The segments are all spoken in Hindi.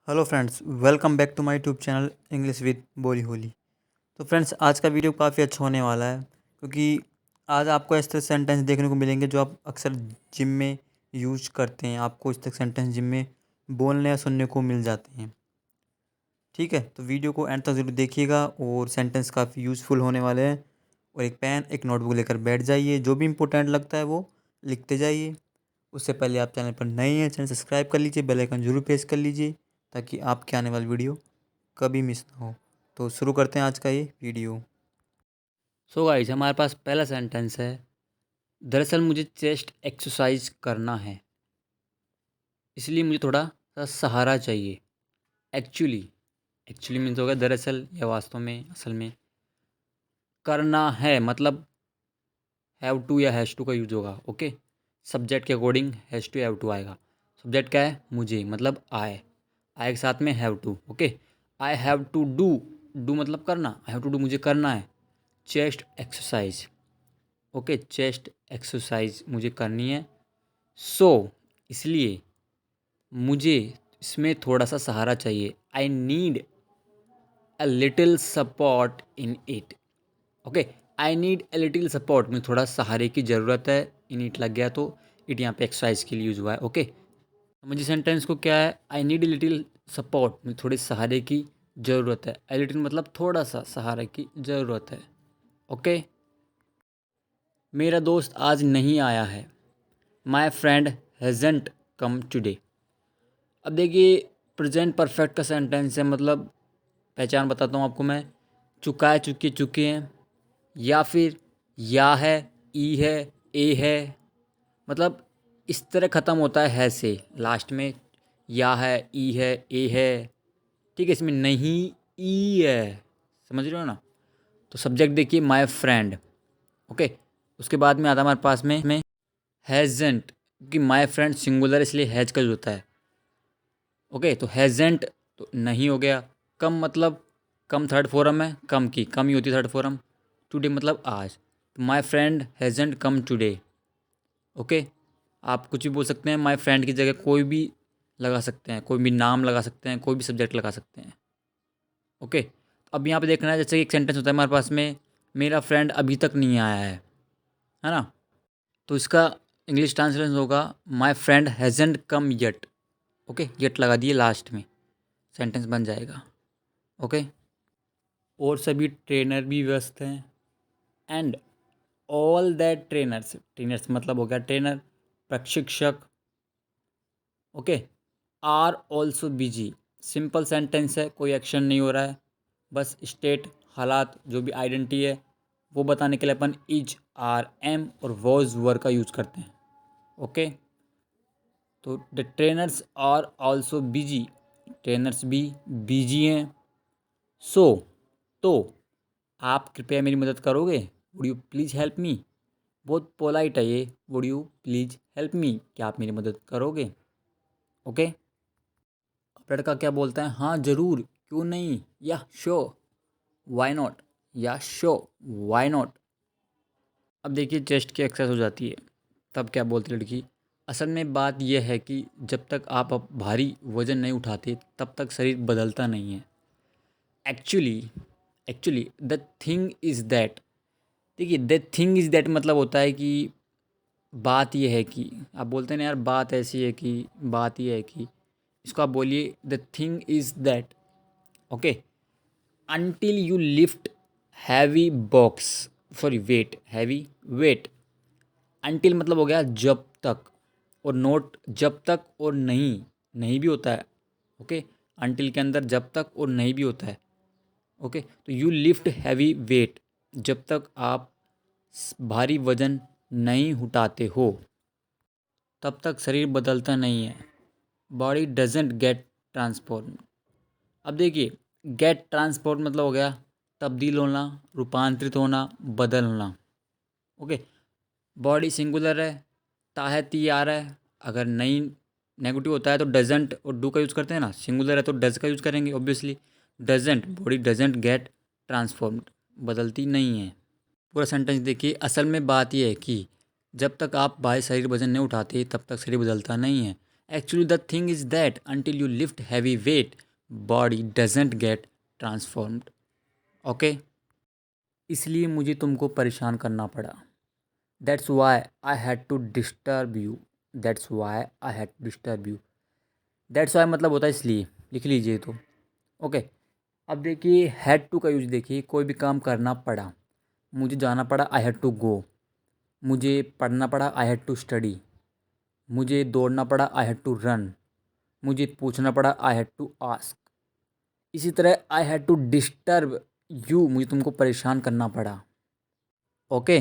Hello friends, welcome back to my YouTube channel English with Boli Holi. तो फ्रेंड्स, आज का वीडियो काफ़ी अच्छा होने वाला है क्योंकि आज आपको इस तरह सेंटेंस देखने को मिलेंगे जो आप अक्सर जिम में यूज करते हैं। आपको इस तरह सेंटेंस जिम में बोलने या सुनने को मिल जाते हैं। ठीक है, तो वीडियो को एंड तक जरूर देखिएगा और सेंटेंस काफ़ी यूज़फुल होने वाले हैं। और एक पेन एक नोटबुक लेकर बैठ जाइए, जो भी इंपॉर्टेंट लगता है वो लिखते जाइए। उससे पहले आप चैनल पर नए हैं, चैनल सब्सक्राइब कर लीजिए, बेल आइकन जरूर प्रेस कर लीजिए ताकि आपके आने वाली वीडियो कभी मिस ना हो। तो शुरू करते हैं आज का ये वीडियो। सो गाइस, हमारे पास पहला सेंटेंस है। दरअसल मुझे चेस्ट एक्सरसाइज करना है, इसलिए मुझे थोड़ा सा सहारा चाहिए। एक्चुअली एक्चुअली मीन्स होगा दरअसल या वास्तव में, असल में। करना है मतलब हैव टू या हैज़ टू का यूज होगा। ओके, सब्जेक्ट के according has to have to आएगा। सब्जेक्ट क्या है? मुझे, मतलब आई के साथ में have to. Okay, I have to do. Do मतलब करना, आई हैव टू डू मुझे करना है chest exercise. Okay, chest exercise मुझे करनी है। सो इसलिए मुझे इसमें थोड़ा सा सहारा चाहिए। I need a little support in it. Okay, I need a little support, मुझे थोड़ा सहारे की ज़रूरत है। इन इट लग गया तो इट यहाँ पे एक्सरसाइज के लिए यूज हुआ है। ओके, समझिए सेंटेंस को क्या है। I need a little support, मुझे थोड़े सहारे की ज़रूरत है। अ लिटिल मतलब थोड़ा सा सहारे की ज़रूरत है। ओके, मेरा दोस्त आज नहीं आया है। My friend hasn't come today. अब देखिए, प्रेजेंट परफेक्ट का सेंटेंस है, मतलब पहचान बताता हूँ आपको मैं। चुका है, चुके, चुके हैं, या फिर या है, ई है, ए है, मतलब इस तरह ख़त्म होता है से लास्ट में। या है, ई है, ए है। ठीक है, इसमें नहीं ई है। समझ रहे हो ना? तो सब्जेक्ट देखिए माय फ्रेंड। ओके, उसके बाद में आता हमारे पास में हैजेंट, क्योंकि माय फ्रेंड सिंगुलर इसलिए हैज का यूज होता है। ओके, तो हैजेंट तो नहीं हो गया। कम मतलब कम थर्ड फॉर्म है, कम की कम ही होती है थर्ड फॉर्म। टुडे मतलब आज, तो my friend हैजेंट come today. Okay, आप कुछ भी बोल सकते हैं, माई फ्रेंड की जगह कोई भी लगा सकते हैं, कोई भी नाम लगा सकते हैं, कोई भी सब्जेक्ट लगा सकते हैं। ओके, तो अब यहाँ पे देखना है, जैसे एक सेंटेंस होता है हमारे पास में, मेरा फ्रेंड अभी तक नहीं आया है ना? तो इसका इंग्लिश ट्रांसलेशन होगा my friend हैजेंट come yet. Okay, yet लगा दिए लास्ट में, सेंटेंस बन जाएगा। ओके, और सभी ट्रेनर भी व्यस्त हैं। And all that trainers, trainers मतलब हो गया ट्रेनर, प्रशिक्षक। Okay, are also busy. Simple sentence है, कोई एक्शन नहीं हो रहा है, बस स्टेट हालात, जो भी आइडेंटिटी है वो बताने के लिए अपन इज, आर, एम और वॉज वर का यूज करते हैं। ओके, तो the trainers are also busy, trainers भी बिजी हैं। सो तो आप कृपया मेरी मदद करोगे? Would you please help me. बहुत पोलाइट है ये, would you please help me, क्या आप मेरी मदद करोगे? ओके, अब लड़का क्या बोलता है? हाँ ज़रूर, क्यों नहीं, या शो, वाई नॉट, या शो, वाई नॉट। अब देखिए, चेस्ट की एक्सरसाइज हो जाती है, तब क्या बोलती लड़की? असल में बात यह है कि जब तक आप भारी वज़न नहीं उठाते तब तक शरीर बदलता नहीं है। Actually actually the thing is that. देखिए, द थिंग इज़ दैट मतलब होता है कि बात यह है कि, आप बोलते हैं ना यार बात ऐसी है कि, बात यह है कि, इसको आप बोलिए the thing is that. Okay, until you lift heavy box, sorry weight, heavy weight. Until मतलब हो गया जब तक, और नोट जब तक और नहीं, नहीं भी होता है। ओके, अनटिल के अंदर जब तक और नहीं भी होता है। ओके, तो यू लिफ्ट हैवी वेट, जब तक आप भारी वजन नहीं उठाते हो तब तक शरीर बदलता नहीं है। Body doesn't gate transform. अब देखिए, गेट ट्रांसफॉर्म मतलब हो गया तब्दील होना, रूपांतरित होना, बदलना। ओके, बॉडी सिंगुलर है, ताहे ती आ रहा है। अगर नहीं नेगेटिव होता है तो डजेंट और डू का यूज़ करते हैं ना, सिंगुलर है तो डज का यूज़ करेंगे obviously. Doesn't, body doesn't get transformed, बदलती नहीं है। पूरा सेंटेंस देखिए, असल में बात यह है कि जब तक आप बाह्य शरीर वजन नहीं उठाते तब तक शरीर बदलता नहीं है। Actually the thing is that until you lift heavy weight body doesn't get transformed. Okay, इसलिए मुझे तुमको परेशान करना पड़ा. That's why I had to disturb you. That's why I had to disturb you. That's why मतलब होता है इसलिए, लिख लीजिए तो. ओके, अब देखिए हैड टू का यूज देखिए. कोई भी काम करना पड़ा, मुझे जाना पड़ा, आई हैड टू गो. मुझे पढ़ना पड़ा, आई हैड टू स्टडी. मुझे दौड़ना पड़ा, आई हैड टू रन. मुझे पूछना पड़ा, आई हैड टू आस्क. इसी तरह I had to disturb you, मुझे तुमको परेशान करना पड़ा. ओके,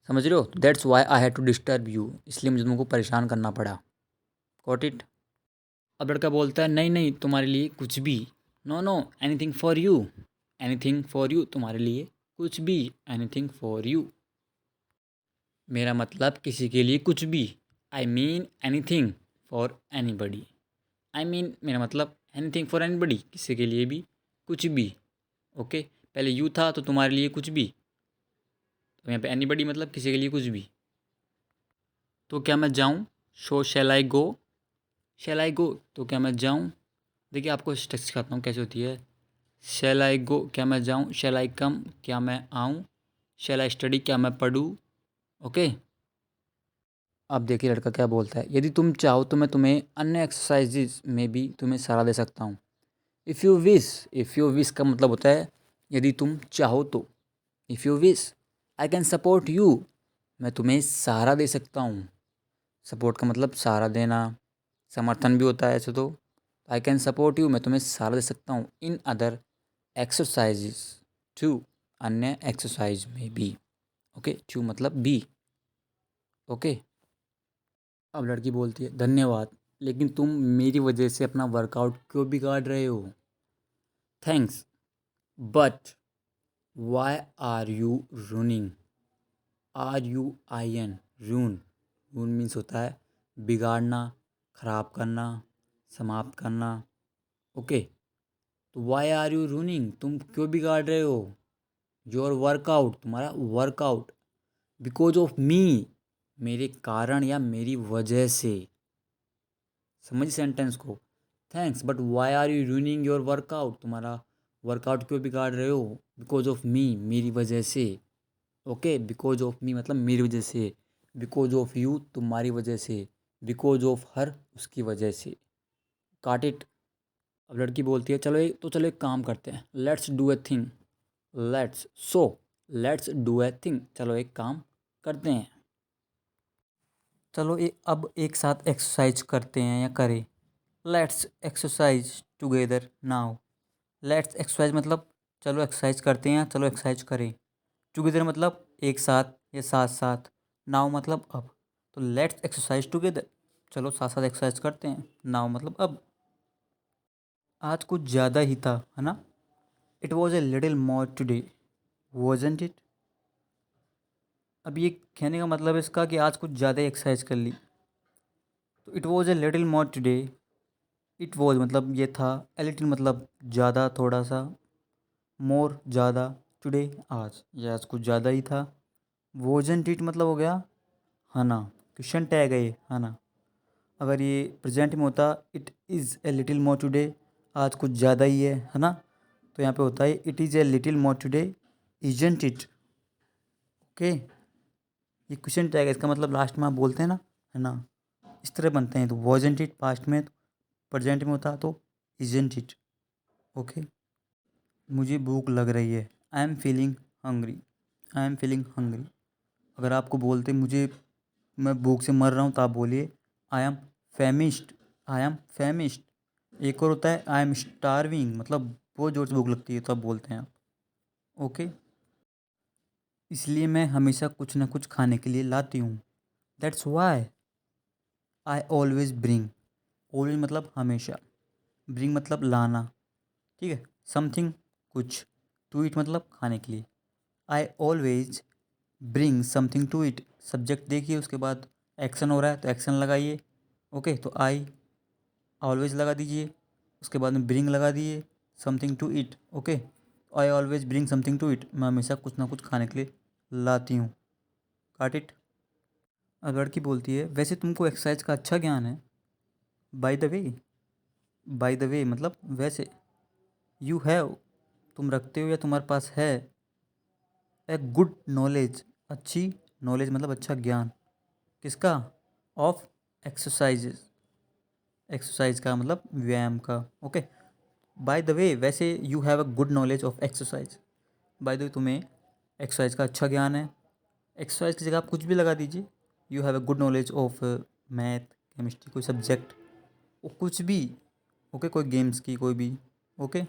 समझ रहे हो? That's why I had to disturb you, इसलिए मुझे तुमको परेशान करना पड़ा. Got it? अब लड़का बोलता है नहीं नहीं तुम्हारे लिए कुछ भी. No no, anything for you. Anything for you, तुम्हारे लिए कुछ भी. एनीथिंग फॉर यू, मेरा मतलब किसी के लिए कुछ भी. I mean anything for anybody. I mean मेरा मतलब एनीथिंग फॉर एनीबडी, किसी के लिए भी कुछ भी. ओके, पहले यू था तो तुम्हारे लिए कुछ भी, तो यहाँ पे एनीबडी मतलब किसी के लिए कुछ भी. तो क्या मैं जाऊँ? शो शैल आई गो. शैल आई गो, तो क्या मैं जाऊँ? देखिए आपको स्टेप्स सिखाता हूँ कैसे होती है. शैल आई गो, क्या मैं जाऊँ? शैल आई कम, क्या मैं आऊँ? शैल आई स्टडी, क्या मैं पढ़ूँ? ओके, अब देखिए लड़का क्या बोलता है. यदि तुम चाहो तो मैं तुम्हें अन्य एक्सरसाइजेज में भी तुम्हें सलाह दे सकता हूँ. If you wish. If you wish का मतलब होता है यदि तुम चाहो तो. If you wish I can support you, मैं तुम्हें सहारा दे सकता हूँ. सपोर्ट का मतलब सहारा देना, समर्थन भी होता है ऐसे तो. आई कैन सपोर्ट यू, मैं तुम्हें सहारा दे सकता हूँ. इन अदर एक्सरसाइजेज, टू, अन्य एक्सरसाइज में भी. ओके, टू मतलब बी. ओके, अब लड़की बोलती है धन्यवाद, लेकिन तुम मेरी वजह से अपना वर्कआउट क्यों बिगाड़ रहे हो? Thanks, but why are you ruining? Are you I N, ruin. Ruin means होता है बिगाड़ना, खराब करना, समाप्त करना. ओके, तो वाई आर यू रूनिंग, तुम क्यों बिगाड़ रहे हो? योर वर्कआउट, तुम्हारा वर्कआउट. बिकॉज ऑफ मी, मेरे कारण या मेरी वजह से. समझ सेंटेंस को. Thanks but why are you ruining your workout, तुम्हारा वर्कआउट क्यों बिगाड़ रहे हो? बिकॉज ऑफ मी, मेरी वजह से. ओके, बिकॉज ऑफ मी मतलब मेरी वजह से. बिकॉज ऑफ यू, तुम्हारी वजह से. बिकॉज ऑफ हर, उसकी वजह से. काट इट. अब लड़की बोलती है चलो एक काम करते हैं. Let's do a thing. Let's, so let's do a thing, चलो एक काम करते हैं. चलो अब एक साथ एक्सरसाइज करते हैं या करें. Let's exercise together now. Let's exercise मतलब चलो एक्सरसाइज करते हैं, चलो एक्सरसाइज करें. टुगेदर मतलब एक साथ या साथ साथ. नाउ मतलब अब. तो लेट्स एक्सरसाइज टुगेदर, चलो साथ साथ एक्सरसाइज करते हैं. नाउ मतलब अब. आज कुछ ज़्यादा ही था, है ना. It was a little more today, wasn't it. अब ये कहने का मतलब है इसका कि आज कुछ ज़्यादा ही एक्सरसाइज कर ली. तो it was a little more today. It was मतलब ये था, ए लिटिल मतलब ज़्यादा, थोड़ा सा, मोर ज़्यादा, टुडे आज, ये आज कुछ ज़्यादा ही था. वॉजंट इट मतलब हो गया है ना, क्वेश्चन टैग है ये, है ना. अगर ये प्रेजेंट में होता it is a little more today, आज कुछ ज़्यादा ही है ना. तो यहाँ पे होता है it is a little more today, isn't it. Okay, ये क्वेश्चन टैग है, इसका मतलब लास्ट में आप बोलते हैं ना, है ना, इस तरह बनते हैं. तो वॉजंट इट पास्ट में, प्रेजेंट में होता तो इजंट इट. ओके, मुझे भूख लग रही है. I am feeling hungry. I am feeling hungry. अगर आपको बोलते मुझे, मैं भूख से मर रहा हूँ, तो आप बोलिए आई एम फैमिश्ड. I am फैमिश्ड. एक और होता है आई एम स्टारविंग, मतलब बहुत ज़ोर से भूख लगती है, तो आप बोलते हैं आप. ओके, इसलिए मैं हमेशा कुछ ना कुछ खाने के लिए लाती हूँ. That's why I always bring. Always मतलब हमेशा. ब्रिंग मतलब लाना. ठीक है, समथिंग कुछ. टू इट मतलब खाने के लिए. I always bring something to it. Subject देखिए, उसके बाद एक्शन हो रहा है तो एक्शन लगाइए. ओके, तो आई ऑलवेज लगा दीजिए, उसके बाद में ब्रिंग लगा दिए, something to it. Okay, I always bring something to it, मैं हमेशा कुछ ना कुछ खाने के लिए लाती हूँ. काट इट. अब लड़की बोलती है वैसे तुमको एक्सरसाइज का अच्छा ज्ञान है. By the way, by the way मतलब वैसे। यू हैव, तुम रखते हो या तुम्हारे पास है। ए गुड नॉलेज, अच्छी नॉलेज मतलब अच्छा ज्ञान। किसका? ऑफ एक्सरसाइजेज, एक्सरसाइज का मतलब व्यायाम का। ओके, बाय द वे वैसे you have a good knowledge of exercise. By the way तुम्हें एक्सरसाइज का अच्छा ज्ञान है। एक्सरसाइज की जगह आप कुछ भी लगा दीजिए। You have a good knowledge of math, chemistry, कोई सब्जेक्ट, वो कुछ भी। ओके, कोई गेम्स की कोई भी। ओके,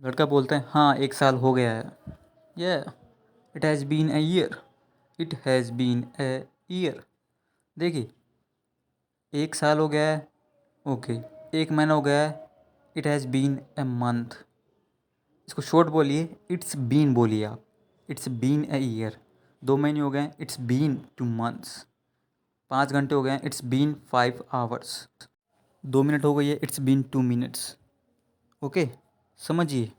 लड़का बोलता है हाँ 1 साल हो गया है। ये it has been a year, it has been a year. देखिए, 1 साल हो गया है। ओके, 1 महीना हो गया है। It has been a month. इसको शॉर्ट बोलिए, इट्स बीन बोलिए आप। It's been a year. 2 महीने हो गए हैं, इट्स बीन 2 मंथ्स। 5 घंटे हो गए हैं, इट्स बीन 5 आवर्स। 2 मिनट हो गई है, इट्स बीन 2 मिनट्स। ओके, समझिए।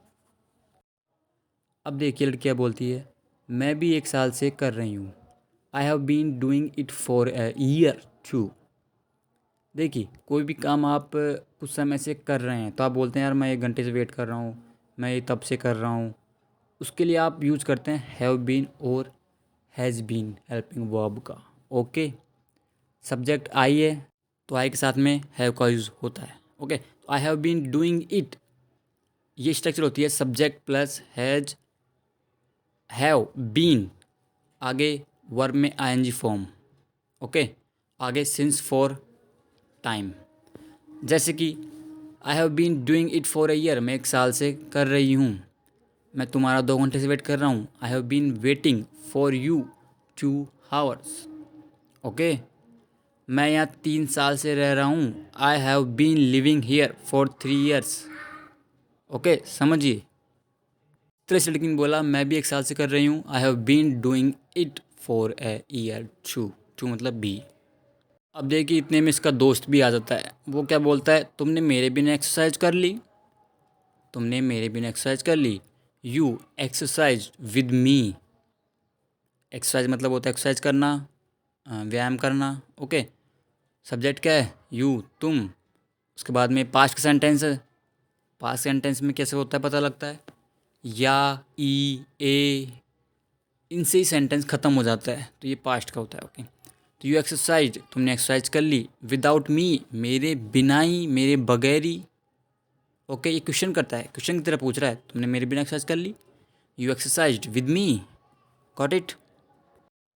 अब देखिए लड़कियाँ बोलती है मैं भी 1 साल से कर रही हूँ। I have been doing it for a year too. देखिए कोई भी काम आप कुछ समय से कर रहे हैं तो आप बोलते हैं यार मैं 1 घंटे से वेट कर रहा हूँ, मैं ये तब से कर रहा हूँ। उसके लिए आप यूज करते हैं हैव बीन और हैज़ बीन हेल्पिंग वर्ब का। ओके, सब्जेक्ट आई है तो आई के साथ में हैव का यूज़ होता है। ओके, तो I have been doing it, ये स्ट्रक्चर होती है subject plus has, have been, आगे वर्ब में आईएनजी फॉर्म। ओके, आगे सिंस फॉर टाइम। जैसे कि I have been doing it for a year, मैं 1 साल से कर रही हूँ। मैं तुम्हारा 2 घंटे से वेट कर रहा हूँ। I have been waiting for you 2 hours. Okay, मैं यहाँ 3 साल से रह रहा हूँ। I have been living here for 3 years. Okay, समझिए। इस तरह से लड़की ने बोला मैं भी 1 साल से कर रही हूँ। I have been doing it for a year too, too मतलब बी। अब देखिए इतने में इसका दोस्त भी आ जाता है। वो क्या बोलता है, तुमने मेरे बिना एक्सरसाइज कर ली, तुमने मेरे बिना एक्सरसाइज कर ली। You exercise with me. Exercise मतलब होता है एक्सरसाइज करना, व्यायाम करना। ओके, सब्जेक्ट क्या है, यू, तुम। उसके बाद में पास्ट का सेंटेंस है। पास्ट सेंटेंस में कैसे होता है पता लगता है, या, ई, ए, इनसे ही सेंटेंस ख़त्म हो जाता है, तो ये पास्ट का होता है। ओके, तो यू एक्सरसाइज, तुमने एक्सरसाइज कर ली। विदाउट मी, मेरे बिना ही, मेरे बगैर ही। ओके, ये क्वेश्चन करता है, क्वेश्चन की तरह पूछ रहा है, तुमने मेरे बिना एक्सरसाइज कर ली। You exercise with me, got it.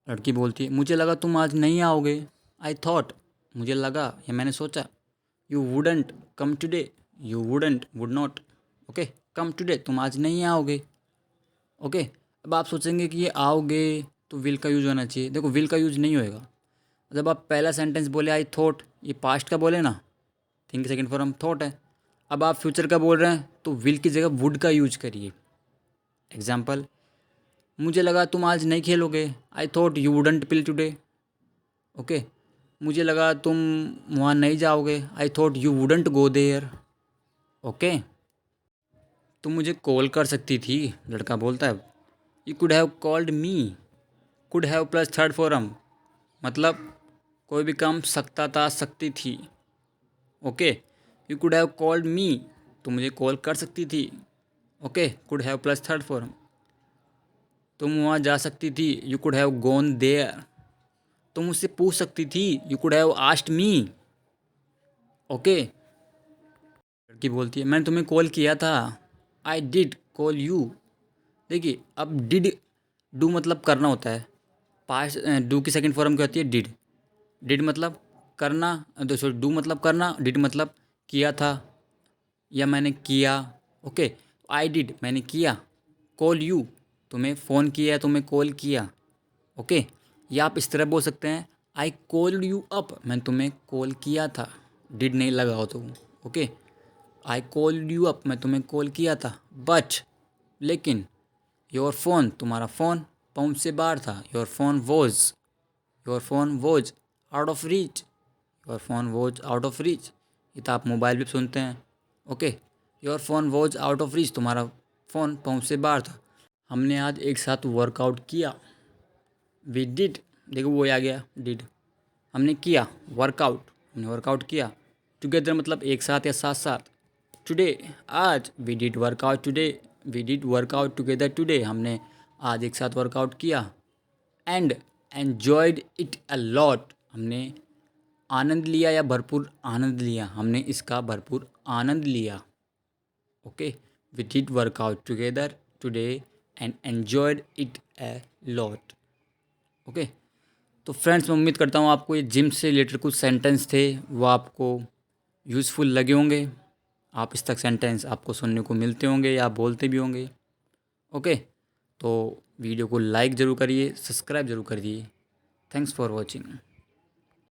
लड़की बोलती है मुझे लगा तुम आज नहीं आओगे। आई थॉट, मुझे लगा या मैंने सोचा। You wouldn't come today, you wouldn't, would not. Okay, come today, तुम आज नहीं आओगे। ओके, अब आप सोचेंगे कि ये आओगे तो विल का यूज़ होना चाहिए। देखो विल का यूज़ नहीं होएगा। जब आप पहला सेंटेंस बोले आई थॉट, ये पास्ट का बोले ना, थिंक सेकंड फॉर्म थॉट है। अब आप फ्यूचर का बोल रहे हैं तो विल की जगह वुड का यूज करिए। एग्जाम्पल, मुझे लगा तुम आज नहीं खेलोगे। I thought you wouldn't play today. Okay, मुझे लगा तुम वहाँ नहीं जाओगे। I thought you wouldn't go there. Okay, तुम मुझे कॉल कर सकती थी, लड़का बोलता है। You could have called me. Could have plus third form मतलब कोई भी काम सकता था, सकती थी। Okay, you could have called me, तुम मुझे कॉल कर सकती थी। Okay, could have plus third form. तुम वहाँ जा सकती थी, you could have gone there. तुम मुझसे पूछ सकती थी, you could have asked me. Okay, लड़की बोलती है मैंने तुम्हें कॉल किया था। I did call you. देखिए अब डिड, डू मतलब करना होता है। पास्ट, डू की सेकंड फॉर्म क्या होती है, डिड। डिड मतलब करना, तो सॉरी, डू मतलब करना, डिड मतलब किया था या मैंने किया। ओके, आई डिड मैंने किया। कॉल यू, तुम्हें फ़ोन किया, तुम्हें कॉल किया। ओके, या आप इस तरह बोल सकते हैं आई कॉल्ड यू अप, मैंने तुम्हें कॉल किया था, डिड नहीं लगा हो तो। Okay, I called you up, मैं तुम्हें कॉल किया था। बट, लेकिन, योर फ़ोन, तुम्हारा फ़ोन पहुंच से बाहर था। Your phone was, your phone was out of reach. Your phone was out of reach, ये तो आप मोबाइल भी सुनते हैं। Okay, your phone was out of reach, तुम्हारा फ़ोन पहुंच से बाहर था। हमने आज एक साथ वर्कआउट किया। वी डिड, देखो वो आ गया डिड। हमने किया वर्कआउट, हमने वर्कआउट किया। टुगेदर मतलब एक साथ या साथ साथ। टुडे आज, we did workout today, we did workout together today, हमने आज एक साथ वर्कआउट किया। And enjoyed it a lot, हमने आनंद लिया या भरपूर आनंद लिया, हमने इसका भरपूर आनंद लिया। Okay, we did workout together today and enjoyed it a lot. Okay, तो फ्रेंड्स मैं उम्मीद करता हूँ आपको ये जिम से रिलेटेड कुछ सेंटेंस थे वो आपको यूज़फुल लगे होंगे। आप इस तक सेंटेंस आपको सुनने को मिलते होंगे या बोलते भी होंगे। ओके, तो वीडियो को लाइक ज़रूर करिए, सब्सक्राइब ज़रूर करिए। Thanks for watching.